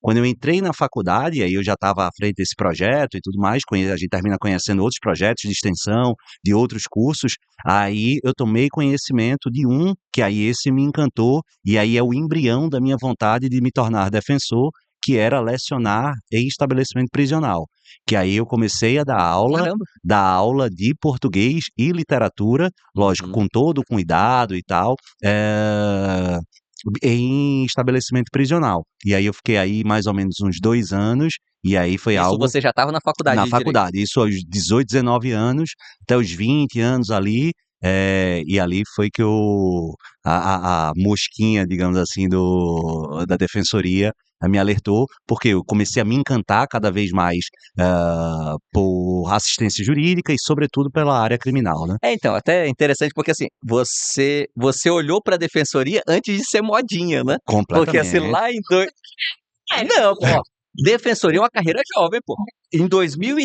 Quando eu entrei na faculdade, aí eu já estava à frente desse projeto e tudo mais, a gente termina conhecendo outros projetos de extensão, de outros cursos, aí eu tomei conhecimento de um, que aí esse me encantou, e aí é o embrião da minha vontade de me tornar defensor, que era lecionar em estabelecimento prisional. Que aí eu comecei a Caramba. dar aula de português e literatura, lógico, Uhum. com todo o cuidado e tal, em estabelecimento prisional. E aí eu fiquei aí mais ou menos uns 2 anos, e aí foi Isso algo você já estava na faculdade na de Direito. faculdade, isso aos 18, 19 anos, até os 20 anos ali, e ali foi que a mosquinha, digamos assim, da defensoria me alertou, porque eu comecei a me encantar cada vez mais por assistência jurídica e, sobretudo, pela área criminal, né? Então, até é interessante porque assim, você olhou pra defensoria antes de ser modinha, né? Porque assim, Completamente. lá em dois... Não, pô, ó, defensoria é uma carreira jovem, pô. Em 2000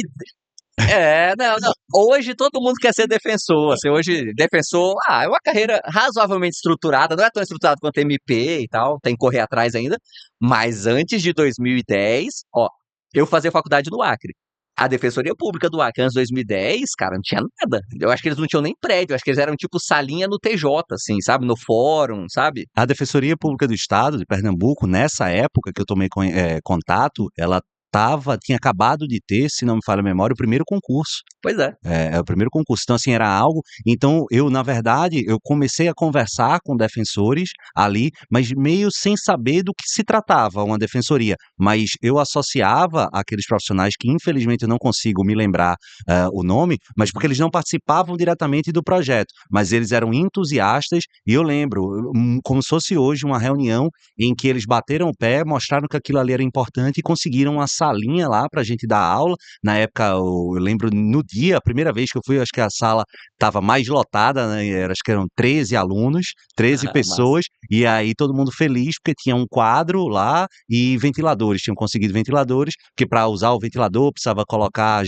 não, não. Hoje todo mundo quer ser defensor. Assim, hoje, defensor, é uma carreira razoavelmente estruturada, não é tão estruturada quanto MP e tal, tem que correr atrás ainda. Mas antes de 2010, ó, eu fazia faculdade no Acre. A Defensoria Pública do Acre, antes de 2010, cara, não tinha nada. Eu acho que eles não tinham nem prédio, eu acho que eles eram tipo salinha no TJ, assim, sabe? No fórum, sabe? A Defensoria Pública do Estado de Pernambuco, nessa época que eu tomei contato, ela tinha acabado de ter, se não me falha a memória, o primeiro concurso. Pois é. É o primeiro concurso. Então, assim, era algo. Então, eu, na verdade, eu comecei a conversar com defensores ali, mas meio sem saber do que se tratava uma defensoria. Mas eu associava aqueles profissionais que, infelizmente, eu não consigo me lembrar o nome, mas porque eles não participavam diretamente do projeto, mas eles eram entusiastas. E eu lembro, como se fosse hoje, uma reunião em que eles bateram o pé, mostraram que aquilo ali era importante e conseguiram uma salinha lá para a gente dar aula. Na época, eu lembro, no dia, a primeira vez que eu fui, acho que a sala estava mais lotada, né? Acho que eram 13 alunos, 13 Ah, massa. pessoas, e aí todo mundo feliz, porque tinha um quadro lá e ventiladores, tinham conseguido ventiladores, porque para usar o ventilador precisava colocar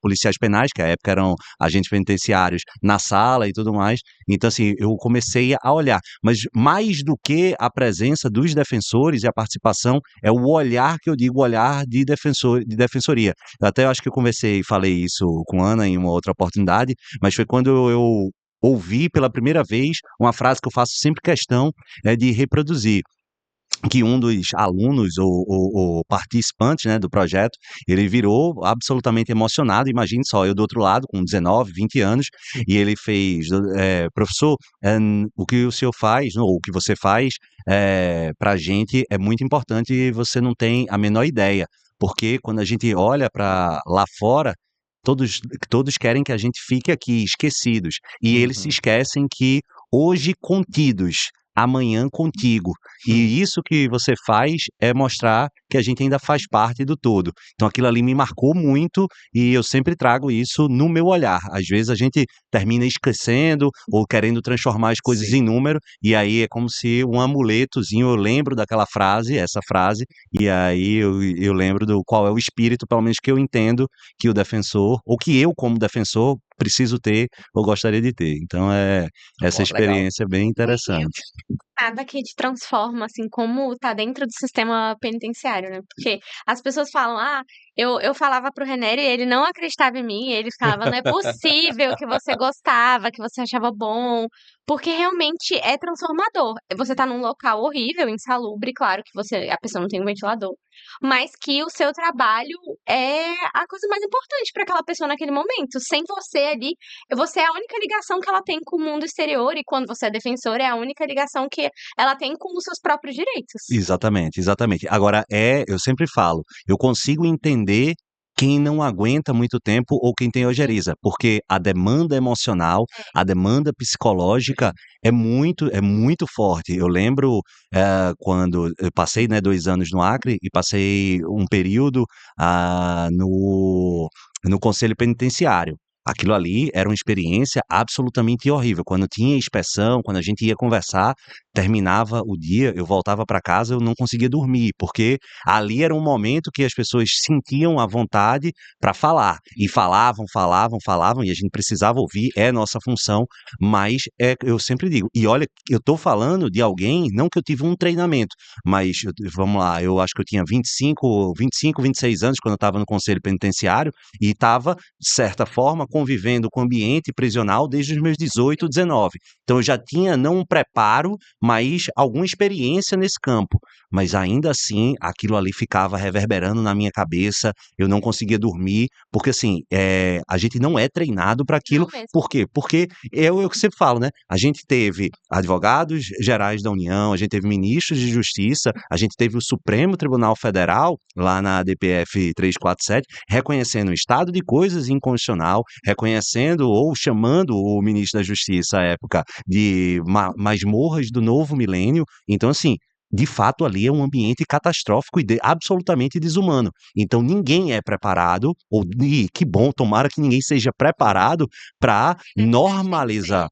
policiais penais, que à época eram agentes penitenciários, na sala e tudo mais. Então, assim, eu comecei a olhar, mas mais do que a presença dos defensores e a participação, é o olhar que eu digo, o olhar de defensoria. Eu até acho que eu conversei e falei isso com a Ana em uma outra oportunidade, mas foi quando eu ouvi pela primeira vez uma frase que eu faço sempre questão de reproduzir, que um dos alunos ou participantes, né, do projeto, ele virou absolutamente emocionado. Imagine só, eu do outro lado, com 19, 20 anos, e ele fez, professor, o que o senhor faz, ou o que você faz, para a gente é muito importante e você não tem a menor ideia, porque quando a gente olha para lá fora, todos, todos querem que a gente fique aqui esquecidos, e eles se Uhum. esquecem que hoje contidos, amanhã contigo. E isso que você faz é mostrar que a gente ainda faz parte do todo. Então aquilo ali me marcou muito e eu sempre trago isso no meu olhar. Às vezes a gente termina esquecendo ou querendo transformar as coisas Sim. em número, e aí é como se um amuletozinho, eu lembro daquela frase, essa frase, e aí eu lembro do qual é o espírito, pelo menos que eu entendo que o defensor, ou que eu como defensor, preciso ter ou gostaria de ter. Então essa Ó, legal. experiência é bem interessante. Nada que te transforma, assim, como tá dentro do sistema penitenciário, né? Porque as pessoas falam, eu falava pro René e ele não acreditava em mim, ele falava, não é possível que você gostava, que você achava bom, porque realmente é transformador. Você tá num local horrível, insalubre, claro que a pessoa não tem um ventilador, mas que o seu trabalho é a coisa mais importante para aquela pessoa naquele momento. Sem você ali, você é a única ligação que ela tem com o mundo exterior, e quando você é defensor, é a única ligação que ela tem com os seus próprios direitos. Exatamente, exatamente. Agora, eu sempre falo, eu consigo entender quem não aguenta muito tempo ou quem tem ojeriza, porque a demanda emocional, a demanda psicológica é muito forte. Eu lembro quando eu passei, né, 2 anos no Acre e passei um período no Conselho Penitenciário. aquilo ali era uma experiência absolutamente horrível. Quando tinha inspeção, quando a gente ia conversar, terminava o dia, eu voltava para casa, eu não conseguia dormir, porque ali era um momento que as pessoas sentiam a vontade para falar, e falavam, falavam, falavam, e a gente precisava ouvir, é nossa função, mas eu sempre digo, e olha, eu estou falando de alguém, não que eu tive um treinamento, mas vamos lá, eu acho que eu tinha 26 anos quando eu estava no Conselho Penitenciário, e estava, de certa forma, convivendo com o ambiente prisional desde os meus 18, 19. Então eu já tinha não um preparo, mas alguma experiência nesse campo. Mas ainda assim, aquilo ali ficava reverberando na minha cabeça, eu não conseguia dormir, porque assim, a gente não é treinado para aquilo. Não mesmo. Por quê? Porque eu sempre falo, né? A gente teve advogados gerais da União, a gente teve ministros de Justiça, a gente teve o Supremo Tribunal Federal, lá na DPF 347, reconhecendo o estado de coisas inconstitucional, reconhecendo ou chamando o ministro da Justiça à época de masmorras do novo milênio. Então, assim, de fato, ali é um ambiente catastrófico e absolutamente desumano. Então, ninguém é preparado, e que bom, tomara que ninguém seja preparado para normalizar.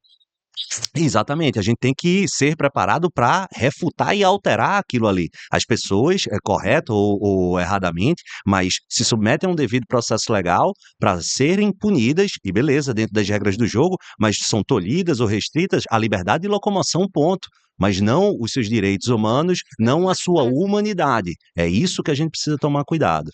Exatamente, a gente tem que ser preparado para refutar e alterar aquilo ali. As pessoas, correto ou erradamente, mas se submetem a um devido processo legal para serem punidas, e beleza, dentro das regras do jogo, mas são tolhidas ou restritas à liberdade de locomoção, ponto. Mas não os seus direitos humanos, não a sua humanidade. É isso que a gente precisa tomar cuidado.